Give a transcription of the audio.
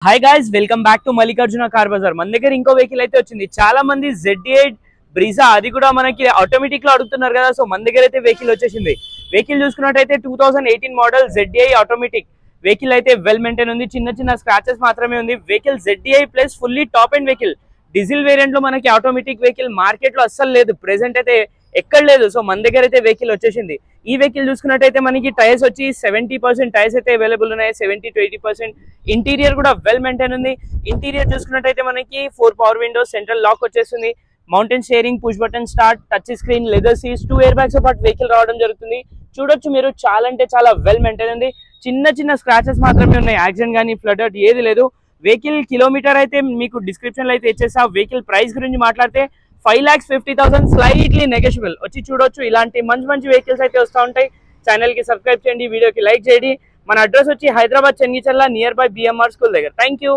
Hi guys, welcome back to Mallikarjuna car Bazar. మన దగ్గర ఇంకో వెహికల్ అయితే వచ్చింది. చాలా మంది Z8 బ్రీజా అది కూడా మనకి ఆటోమేటిక్ లో అడుగుతున్నారు కదా. సో మన దగ్గర అయితే వెహికల్ వచ్చేసింది. వెహికల్ చూసుకున్నట్టయితే 2018 మోడల్ ZDI ఆటోమేటిక్ వెహికల్ అయితే వెల్ మెయింటైన్ ఉంది. చిన్న చిన్న స్క్రాచెస్ మాత్రమే ఉంది. Vehicle ZDI plus fully top and vehicle. Diesel variant లో మనకి ఆటోమేటిక్ వెహికల్ మార్కెట్ లో అస్సలు లేదు, ప్రెసెంట్ అయితే ఎక్కడ లేదు. సో మన దగ్గర అయితే వెహికల్ వచ్చేసింది. ఈ వెహికల్ చూసుకున్నట్టయితే మనకి టైర్స్ వచ్చి 70% టైర్స్ అయితే అవైలబుల్ ఉన్నాయి. 70 to 80%. ఇంటీరియర్ కూడా వెల్ మెయింటైన్ ఉంది. ఇంటీరియర్ చూసుకున్నట్టయితే మనకి 4 పవర్ విండోస్, సెంట్రల్ లాక్ వచ్చేస్తుంది, mountain steering, push button start, touch screen, leather seats, 2 air bags పాటు వెహికల్ రావడం జరుగుతుంది. చూడొచ్చు మీరు, చాలా అంటే చాలా వెల్ మెయింటైన్ ఉంది. చిన్న చిన్న స్క్రాచెస్ మాత్రమే ఉన్నాయి, యాక్సిడెంట్ కానీ ఫ్లడ్ ఏది లేదు. వెహికల్ కిలోమీటర్ అయితే మీకు డిస్క్రిప్షన్ లో అయితే ఇచ్చేసా. వెహికల్ ప్రైస్ గురించి మాట్లాడితే 5,50,000 స్లైట్లీ నెగోషియబుల్. వచ్చి చూడొచ్చు, ఇలాంటి మంచి మంచి వెహికల్స్ అయితే వస్తూ ఉంటాయి. ఛానల్ కి సబ్స్క్రైబ్ చేయండి, వీడియోకి లైక్ చేయండి. మన అడ్రస్ వచ్చి Hyderabad Chengicherla, near by BMR school దగ్గర. Thank you.